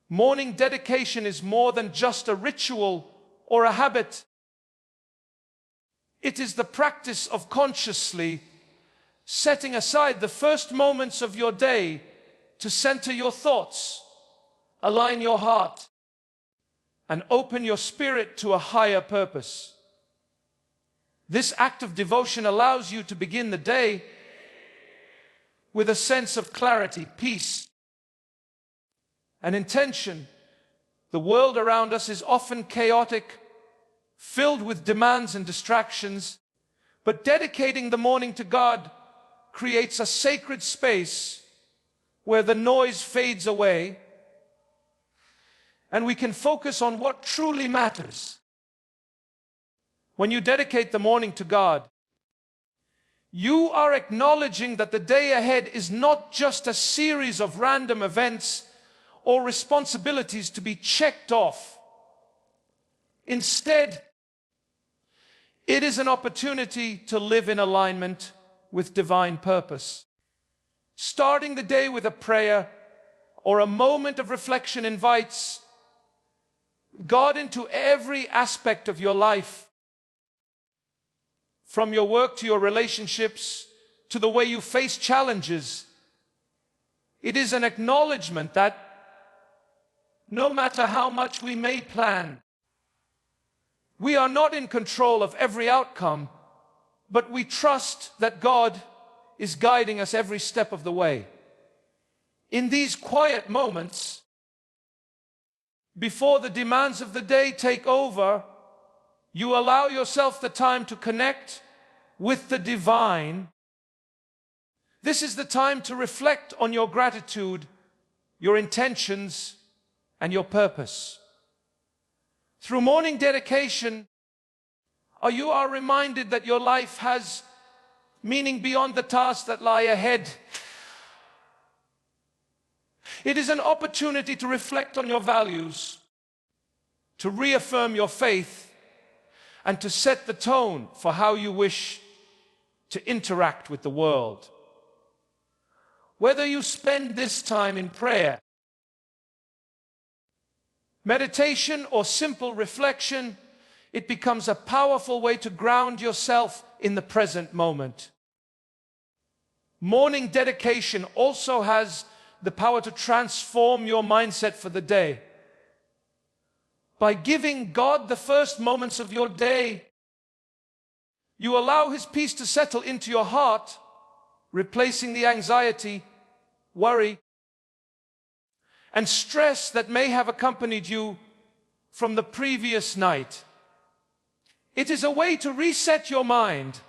Morning dedication is more than just a ritual or a habit. It is the practice of consciously setting aside the first moments of your day to center your thoughts, align your heart, and open your spirit to a higher purpose. This act of devotion allows you to begin the day with a sense of clarity, peace, and intention. The world around us is often chaotic, filled with demands and distractions, but dedicating the morning to God creates a sacred space where the noise fades away and we can focus on what truly matters. When you dedicate the morning to God, you are acknowledging that the day ahead is not just a series of random events or responsibilities to be checked off. Instead, it is an opportunity to live in alignment with divine purpose. Starting the day with a prayer or a moment of reflection invites God into every aspect of your life, from your work to your relationships to the way you face challenges. It is an acknowledgement that no matter how much we may plan, we are not in control of every outcome, but we trust that God is guiding us every step of the way. In these quiet moments, before the demands of the day take over, you allow yourself the time to connect with the divine. This is the time to reflect on your gratitude, your intentions, and your purpose. Through morning dedication, you are reminded that your life has meaning beyond the tasks that lie ahead. It is an opportunity to reflect on your values, to reaffirm your faith, and to set the tone for how you wish to interact with the world. Whether you spend this time in prayer, meditation, or simple reflection, it becomes a powerful way to ground yourself in the present moment. Morning dedication also has the power to transform your mindset for the day. By giving God the first moments of your day, you allow His peace to settle into your heart, replacing the anxiety, worry, and stress that may have accompanied you from the previous night. It is a way to reset your mind,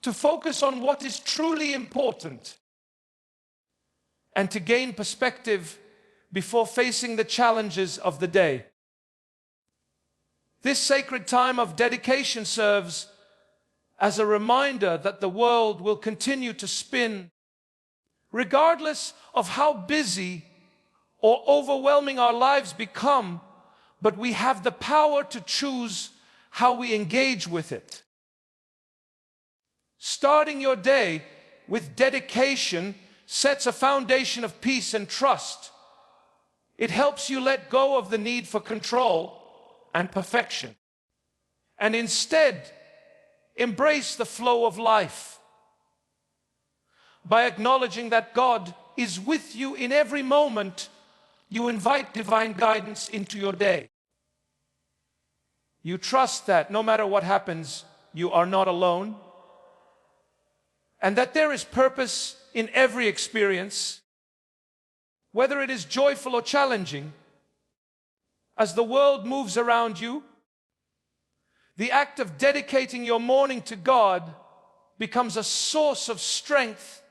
to focus on what is truly important, and to gain perspective before facing the challenges of the day. This sacred time of dedication serves as a reminder that the world will continue to spin, regardless of how busy or overwhelming our lives become, but we have the power to choose how we engage with it. Starting your day with dedication sets a foundation of peace and trust. It helps you let go of the need for control and perfection, and instead embrace the flow of life. By acknowledging that God is with you in every moment, you invite divine guidance into your day. You trust that no matter what happens, you are not alone, and that there is purpose in every experience, whether it is joyful or challenging. As the world moves around you, the act of dedicating your morning to God becomes a source of strength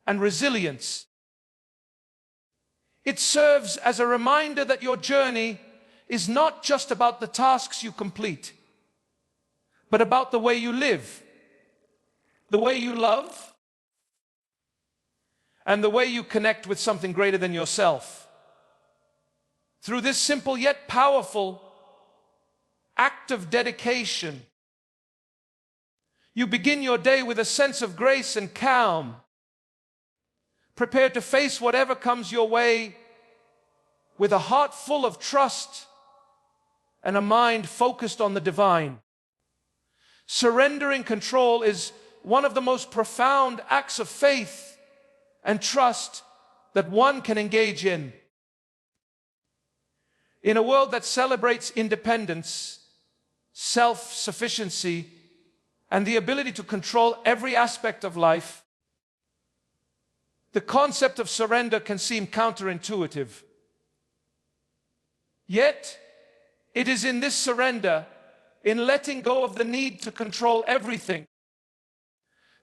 and resilience. It serves as a reminder that your journey is not just about the tasks you complete, but about the way you live, the way you love, and the way you connect with something greater than yourself. Through this simple yet powerful act of dedication, you begin your day with a sense of grace and calm, prepared to face whatever comes your way with a heart full of trust and a mind focused on the divine. Surrendering control is one of the most profound acts of faith and trust that one can engage in. In a world that celebrates independence, self-sufficiency, and the ability to control every aspect of life, the concept of surrender can seem counterintuitive. Yet, it is in this surrender, in letting go of the need to control everything,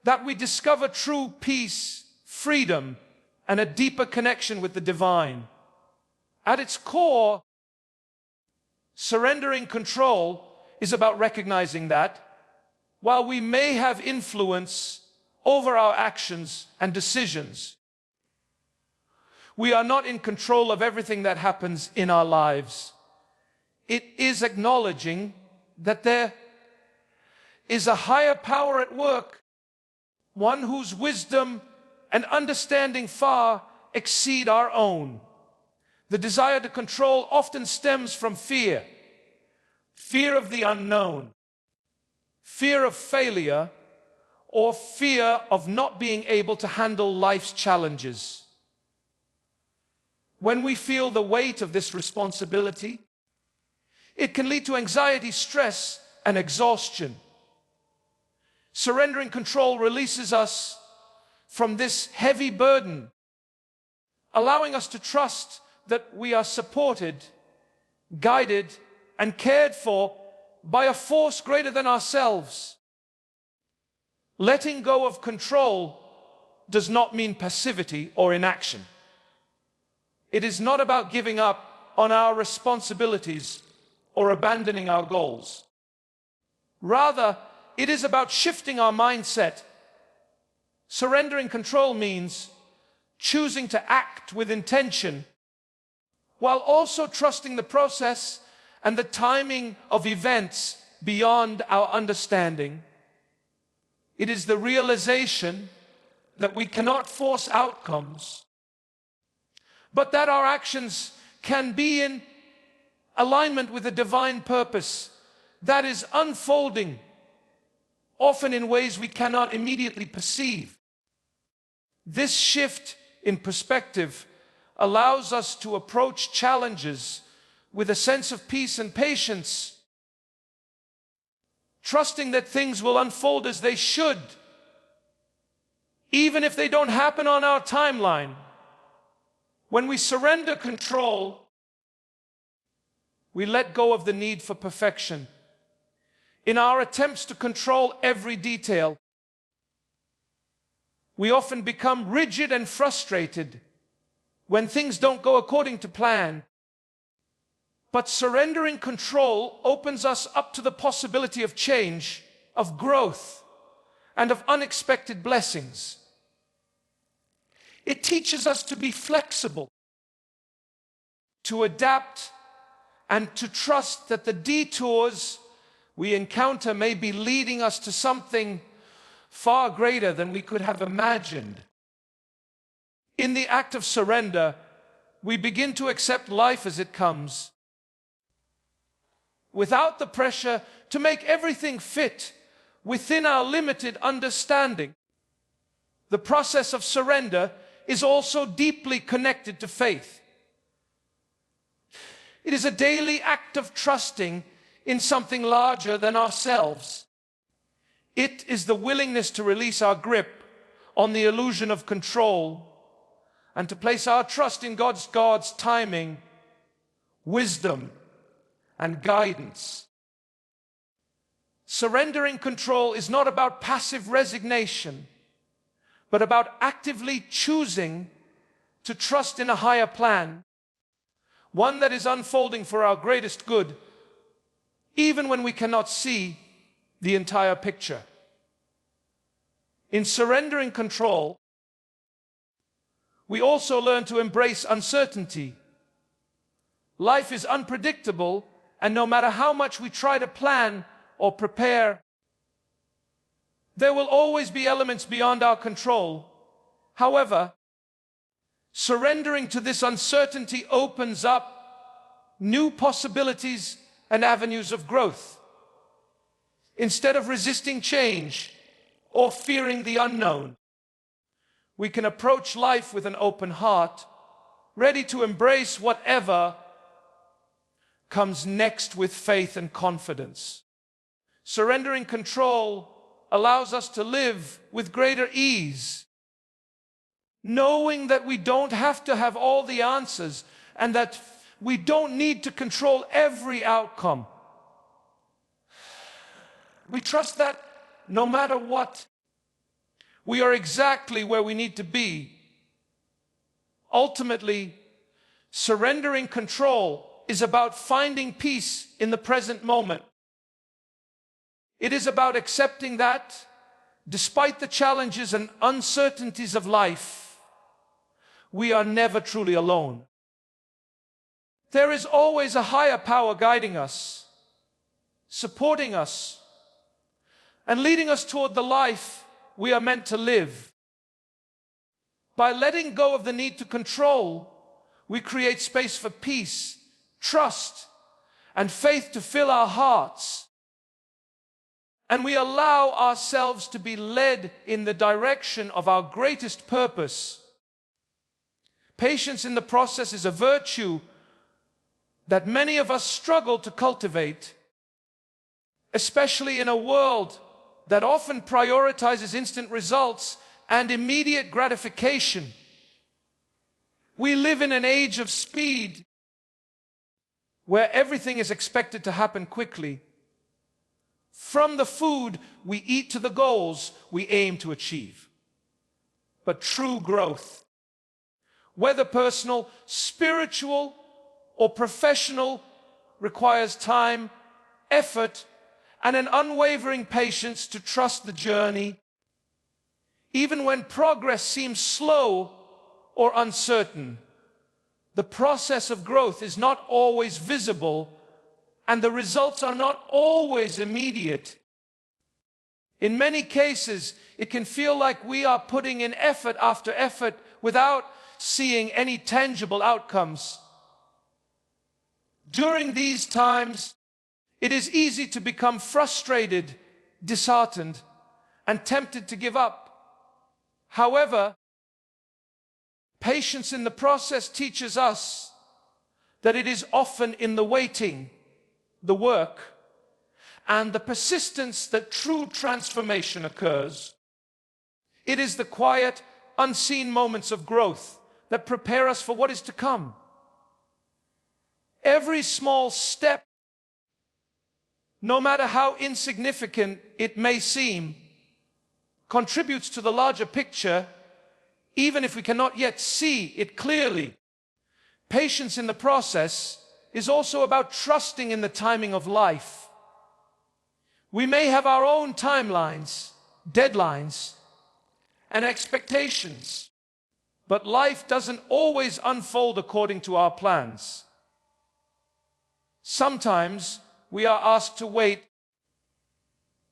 that we discover true peace, freedom, and a deeper connection with the divine. At its core, surrendering control is about recognizing that, while we may have influence over our actions and decisions, we are not in control of everything that happens in our lives. It is acknowledging that there is a higher power at work, one whose wisdom and understanding far exceed our own. The desire to control often stems from fear. Fear of the unknown, fear of failure, or fear of not being able to handle life's challenges. When we feel the weight of this responsibility, it can lead to anxiety, stress, and exhaustion. Surrendering control releases us from this heavy burden, allowing us to trust that we are supported, guided, and cared for by a force greater than ourselves. Letting go of control does not mean passivity or inaction. It is not about giving up on our responsibilities or abandoning our goals. Rather, it is about shifting our mindset. Surrendering control means choosing to act with intention while also trusting the process and the timing of events beyond our understanding. It is the realization that we cannot force outcomes, but that our actions can be in alignment with a divine purpose that is unfolding, often in ways we cannot immediately perceive. This shift in perspective allows us to approach challenges with a sense of peace and patience, trusting that things will unfold as they should, even if they don't happen on our timeline. When we surrender control, we let go of the need for perfection. In our attempts to control every detail, we often become rigid and frustrated when things don't go according to plan. But surrendering control opens us up to the possibility of change, of growth, and of unexpected blessings. It teaches us to be flexible, to adapt, and to trust that the detours we encounter may be leading us to something far greater than we could have imagined. In the act of surrender, we begin to accept life as it comes, without the pressure to make everything fit within our limited understanding. The process of surrender is also deeply connected to faith. It is a daily act of trusting in something larger than ourselves. It is the willingness to release our grip on the illusion of control and to place our trust in God's timing, wisdom, and guidance. Surrendering control is not about passive resignation, but about actively choosing to trust in a higher plan, one that is unfolding for our greatest good, even when we cannot see the entire picture. In surrendering control, we also learn to embrace uncertainty. Life is unpredictable, and no matter how much we try to plan or prepare, there will always be elements beyond our control. However, surrendering to this uncertainty opens up new possibilities and avenues of growth. Instead of resisting change or fearing the unknown, we can approach life with an open heart, ready to embrace whatever comes next with faith and confidence. Surrendering control allows us to live with greater ease, knowing that we don't have to have all the answers and that we don't need to control every outcome. We trust that no matter what, we are exactly where we need to be. Ultimately, surrendering control is about finding peace in the present moment. It is about accepting that, despite the challenges and uncertainties of life, we are never truly alone. There is always a higher power guiding us, supporting us, and leading us toward the life we are meant to live. By letting go of the need to control, we create space for peace, trust, and faith to fill our hearts. And we allow ourselves to be led in the direction of our greatest purpose. Patience in the process is a virtue that many of us struggle to cultivate, especially in a world that often prioritizes instant results and immediate gratification. We live in an age of speed, where everything is expected to happen quickly. From the food we eat to the goals we aim to achieve. But true growth, whether personal, spiritual, or professional, requires time, effort, and an unwavering patience to trust the journey, even when progress seems slow or uncertain. The process of growth is not always visible, and the results are not always immediate. In many cases, it can feel like we are putting in effort after effort without seeing any tangible outcomes. During these times, it is easy to become frustrated, disheartened, and tempted to give up. However, patience in the process teaches us that it is often in the waiting, the work, and the persistence that true transformation occurs. It is the quiet, unseen moments of growth that prepare us for what is to come. Every small step, no matter how insignificant it may seem, contributes to the larger picture, even if we cannot yet see it clearly. Patience in the process is also about trusting in the timing of life. We may have our own timelines, deadlines, and expectations, but life doesn't always unfold according to our plans. Sometimes we are asked to wait,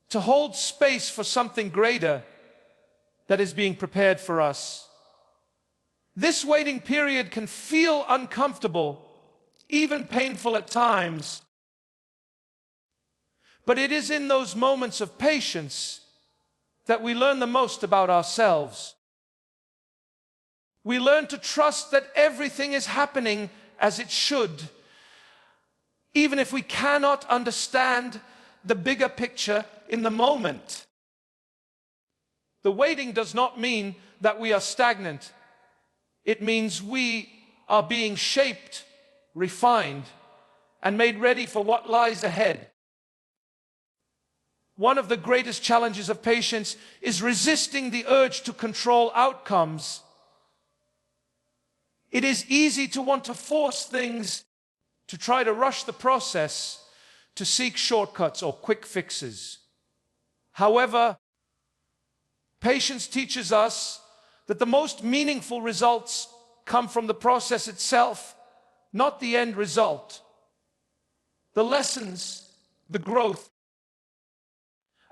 to hold space for something greater that is being prepared for us. This waiting period can feel uncomfortable, even painful at times. But it is in those moments of patience that we learn the most about ourselves. We learn to trust that everything is happening as it should, even if we cannot understand the bigger picture in the moment. The waiting does not mean that we are stagnant. It means we are being shaped, refined, and made ready for what lies ahead. One of the greatest challenges of patience is resisting the urge to control outcomes. It is easy to want to force things, to try to rush the process, to seek shortcuts or quick fixes. However, patience teaches us that the most meaningful results come from the process itself, not the end result. The lessons, the growth,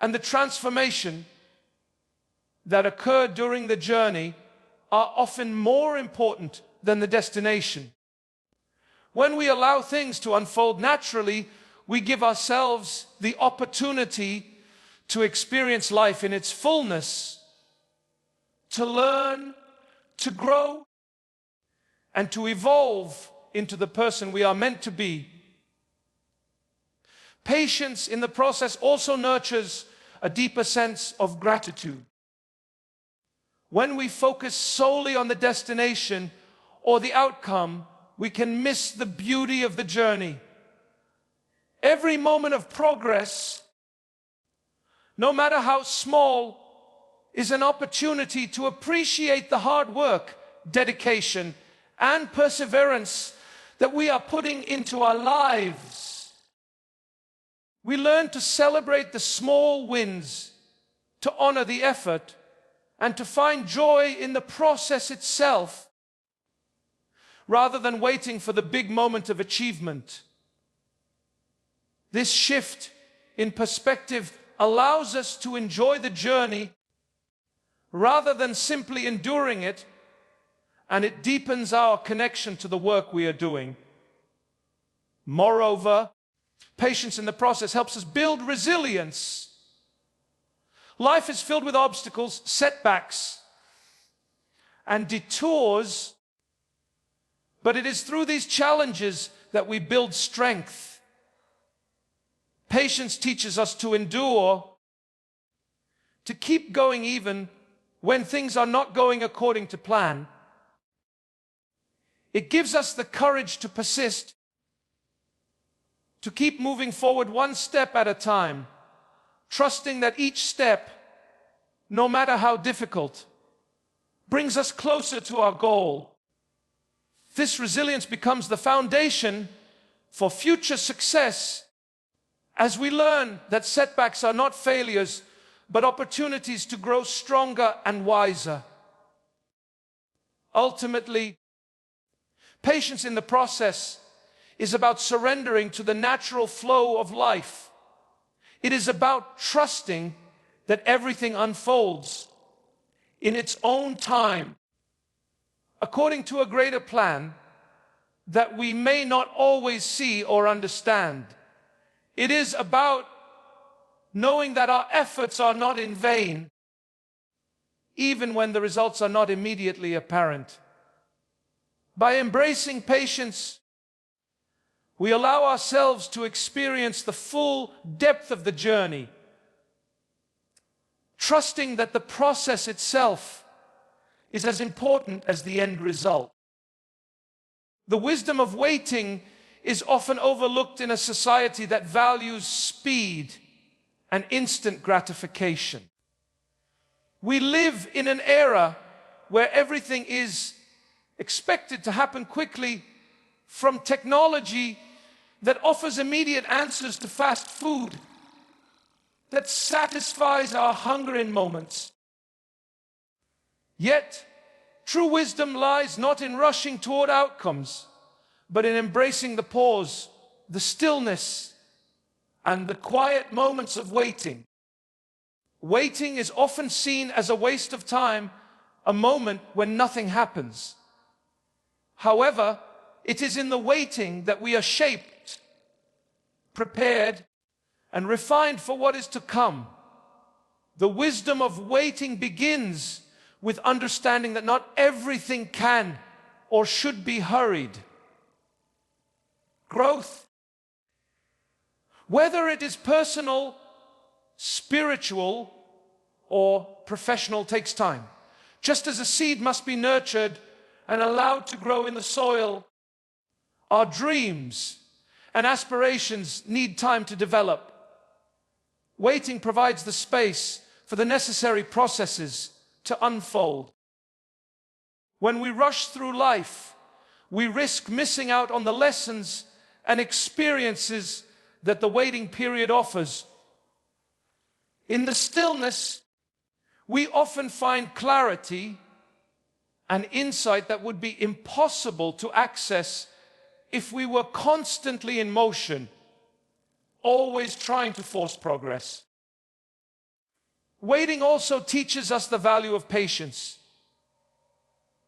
and the transformation that occur during the journey are often more important than the destination. When we allow things to unfold naturally, we give ourselves the opportunity to experience life in its fullness, to learn, to grow, and to evolve into the person we are meant to be. Patience in the process also nurtures a deeper sense of gratitude. When we focus solely on the destination or the outcome, we can miss the beauty of the journey. Every moment of progress, no matter how small, is an opportunity to appreciate the hard work, dedication, and perseverance that we are putting into our lives. We learn to celebrate the small wins, to honor the effort, and to find joy in the process itself, rather than waiting for the big moment of achievement. This shift in perspective allows us to enjoy the journey rather than simply enduring it, and it deepens our connection to the work we are doing. Moreover, patience in the process helps us build resilience. Life is filled with obstacles, setbacks, and detours, but it is through these challenges that we build strength. Patience teaches us to endure, to keep going even when things are not going according to plan. It gives us the courage to persist, to keep moving forward one step at a time, trusting that each step, no matter how difficult, brings us closer to our goal. This resilience becomes the foundation for future success as we learn that setbacks are not failures, but opportunities to grow stronger and wiser. Ultimately, patience in the process is about surrendering to the natural flow of life. It is about trusting that everything unfolds in its own time, according to a greater plan that we may not always see or understand. It is about knowing that our efforts are not in vain, even when the results are not immediately apparent. By embracing patience, we allow ourselves to experience the full depth of the journey, trusting that the process itself is as important as the end result. The wisdom of waiting is often overlooked in a society that values speed and instant gratification. We live in an era where everything is expected to happen quickly, from technology that offers immediate answers to fast food that satisfies our hunger in moments. Yet, true wisdom lies not in rushing toward outcomes, but in embracing the pause, the stillness, and the quiet moments of waiting. Waiting is often seen as a waste of time, a moment when nothing happens. However, it is in the waiting that we are shaped, prepared, and refined for what is to come. The wisdom of waiting begins with understanding that not everything can or should be hurried. Growth, whether it is personal, spiritual, or professional, takes time. Just as a seed must be nurtured and allowed to grow in the soil, our dreams and aspirations need time to develop. Waiting provides the space for the necessary processes to unfold. When we rush through life, we risk missing out on the lessons and experiences that the waiting period offers. In the stillness, we often find clarity and insight that would be impossible to access if we were constantly in motion, always trying to force progress. Waiting also teaches us the value of patience.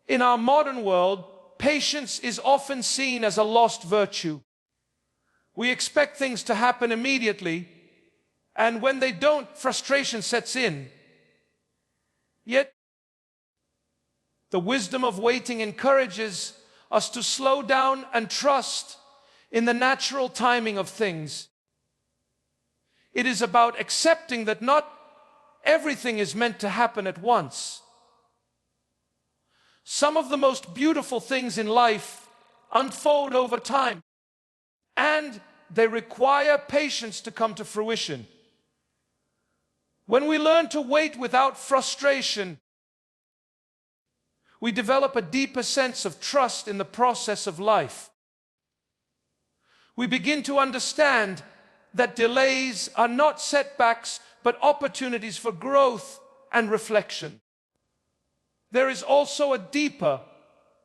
In our modern world, patience is often seen as a lost virtue. We expect things to happen immediately, and when they don't, frustration sets in. Yet, the wisdom of waiting encourages us to slow down and trust in the natural timing of things. It is about accepting that not everything is meant to happen at once. Some of the most beautiful things in life unfold over time, and they require patience to come to fruition. When we learn to wait without frustration, we develop a deeper sense of trust in the process of life. We begin to understand that delays are not setbacks, but opportunities for growth and reflection. There is also a deeper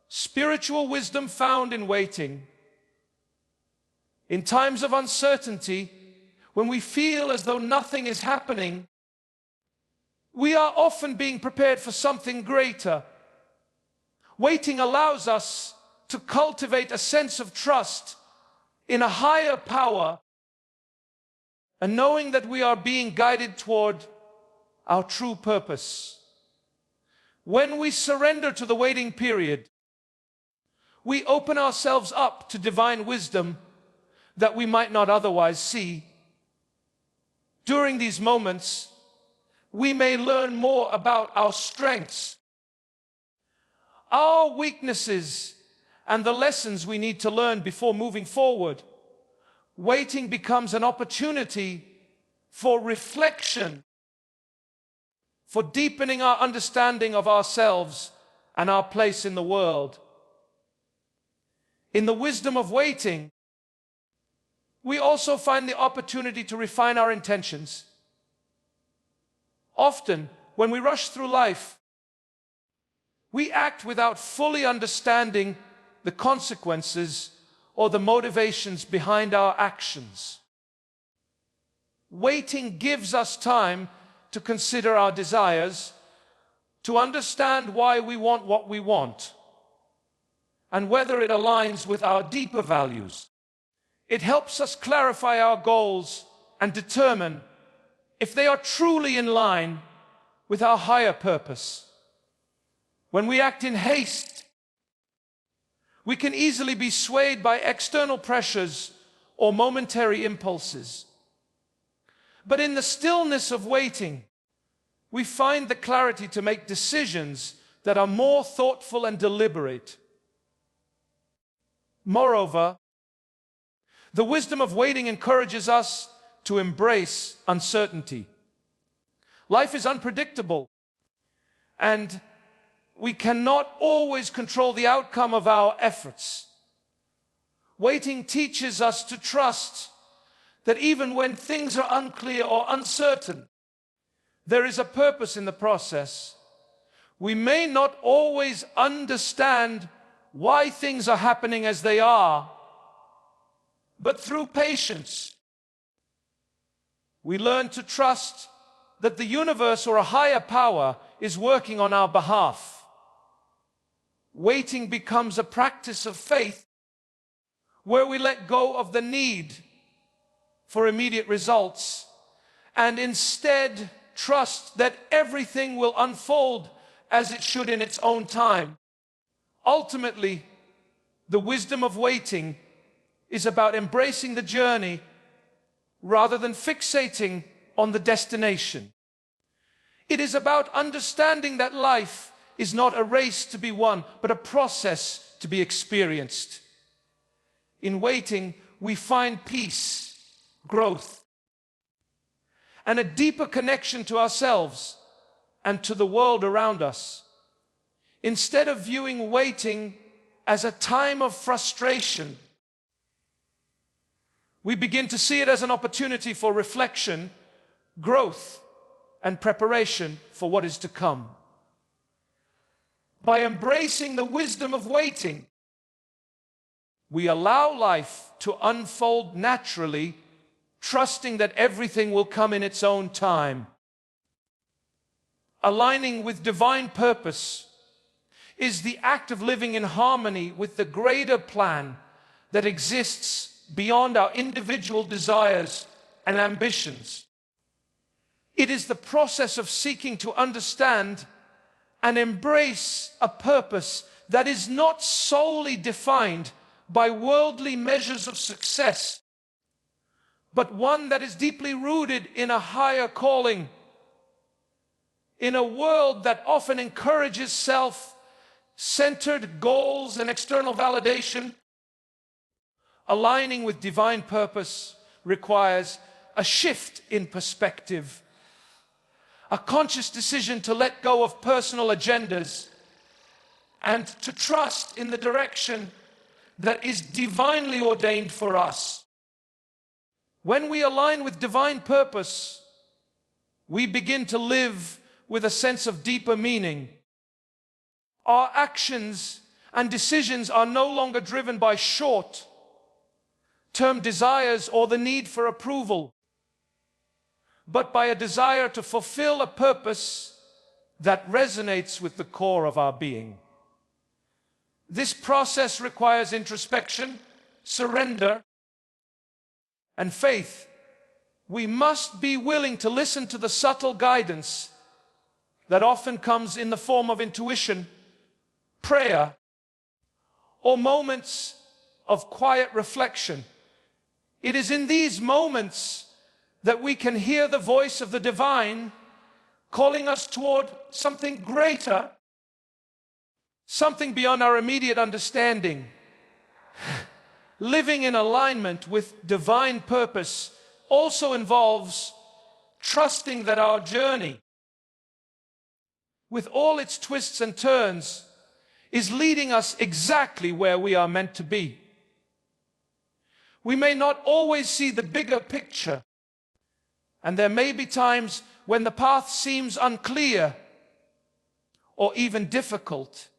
spiritual wisdom found in waiting. In times of uncertainty, when we feel as though nothing is happening, we are often being prepared for something greater. Waiting allows us to cultivate a sense of trust in a higher power, and knowing that we are being guided toward our true purpose. When we surrender to the waiting period, we open ourselves up to divine wisdom that we might not otherwise see. During these moments, we may learn more about our strengths, our weaknesses, and the lessons we need to learn before moving forward. Waiting becomes an opportunity for reflection, for deepening our understanding of ourselves and our place in the world. In the wisdom of waiting, we also find the opportunity to refine our intentions. Often, when we rush through life, we act without fully understanding the consequences or the motivations behind our actions. Waiting gives us time to consider our desires, to understand why we want what we want, and whether it aligns with our deeper values. It helps us clarify our goals and determine if they are truly in line with our higher purpose. When we act in haste, we can easily be swayed by external pressures or momentary impulses. But in the stillness of waiting, we find the clarity to make decisions that are more thoughtful and deliberate. Moreover, the wisdom of waiting encourages us to embrace uncertainty. Life is unpredictable, and we cannot always control the outcome of our efforts. Waiting teaches us to trust that even when things are unclear or uncertain, there is a purpose in the process. We may not always understand why things are happening as they are, but through patience, we learn to trust that the universe or a higher power is working on our behalf. Waiting becomes a practice of faith where we let go of the need for immediate results and instead trust that everything will unfold as it should in its own time. Ultimately, the wisdom of waiting is about embracing the journey rather than fixating on the destination. It is about understanding that life is not a race to be won, but a process to be experienced. In waiting, we find peace, growth, and a deeper connection to ourselves and to the world around us. Instead of viewing waiting as a time of frustration, we begin to see it as an opportunity for reflection, growth, and preparation for what is to come. By embracing the wisdom of waiting, we allow life to unfold naturally, trusting that everything will come in its own time. Aligning with divine purpose is the act of living in harmony with the greater plan that exists beyond our individual desires and ambitions. It is the process of seeking to understand and embrace a purpose that is not solely defined by worldly measures of success, but one that is deeply rooted in a higher calling. In a world that often encourages self-centered goals and external validation, aligning with divine purpose requires a shift in perspective, a conscious decision to let go of personal agendas and to trust in the direction that is divinely ordained for us. When we align with divine purpose, we begin to live with a sense of deeper meaning. Our actions and decisions are no longer driven by short-term desires or the need for approval, but by a desire to fulfill a purpose that resonates with the core of our being. This process requires introspection, surrender, and faith. We must be willing to listen to the subtle guidance that often comes in the form of intuition, prayer, or moments of quiet reflection. It is in these moments that we can hear the voice of the divine calling us toward something greater, something beyond our immediate understanding. Living in alignment with divine purpose also involves trusting that our journey, with all its twists and turns, is leading us exactly where we are meant to be. We may not always see the bigger picture, and there may be times when the path seems unclear or even difficult.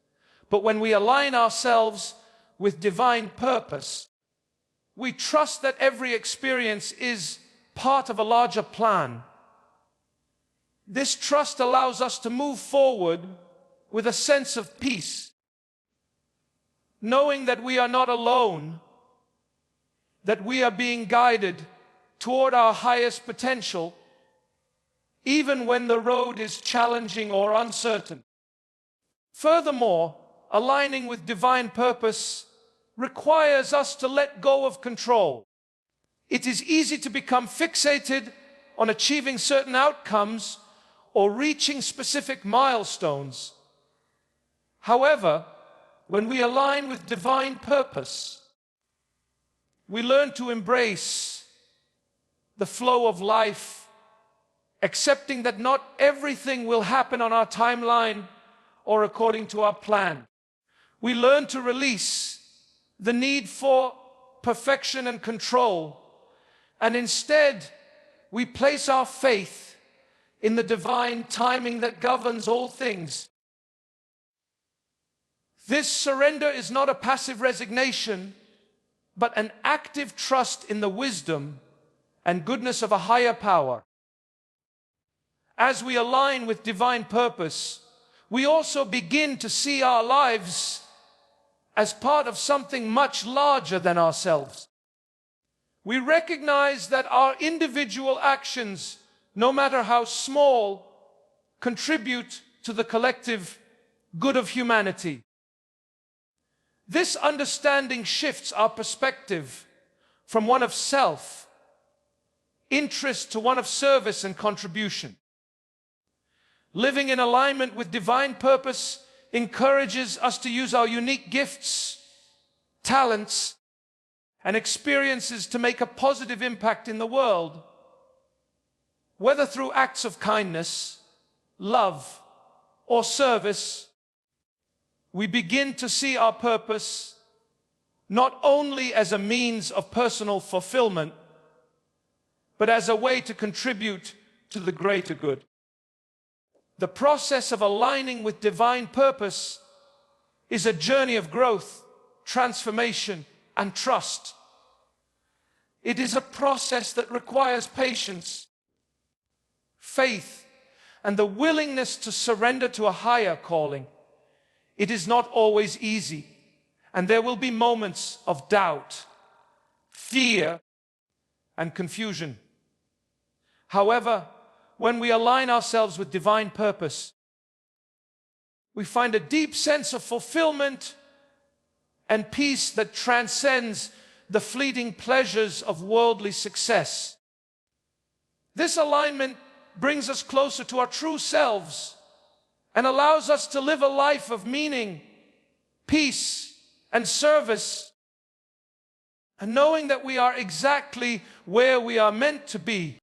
But when we align ourselves with divine purpose, we trust that every experience is part of a larger plan. This trust allows us to move forward with a sense of peace, knowing that we are not alone, that we are being guided toward our highest potential, even when the road is challenging or uncertain. Furthermore, aligning with divine purpose requires us to let go of control. It is easy to become fixated on achieving certain outcomes or reaching specific milestones. However, when we align with divine purpose, we learn to embrace the flow of life, accepting that not everything will happen on our timeline or according to our plan. We learn to release the need for perfection and control, and instead we place our faith in the divine timing that governs all things. This surrender is not a passive resignation, but an active trust in the wisdom and goodness of a higher power. As we align with divine purpose, we also begin to see our lives as part of something much larger than ourselves. We recognize that our individual actions, no matter how small, contribute to the collective good of humanity. This understanding shifts our perspective from one of self-interest to one of service and contribution. Living in alignment with divine purpose encourages us to use our unique gifts, talents, and experiences to make a positive impact in the world. Whether through acts of kindness, love, or service, we begin to see our purpose not only as a means of personal fulfillment, but as a way to contribute to the greater good. The process of aligning with divine purpose is a journey of growth, transformation, and trust. It is a process that requires patience, faith, and the willingness to surrender to a higher calling. It is not always easy, and there will be moments of doubt, fear, and confusion. However, when we align ourselves with divine purpose, we find a deep sense of fulfillment and peace that transcends the fleeting pleasures of worldly success. This alignment brings us closer to our true selves and allows us to live a life of meaning, peace, and service, and knowing that we are exactly where we are meant to be.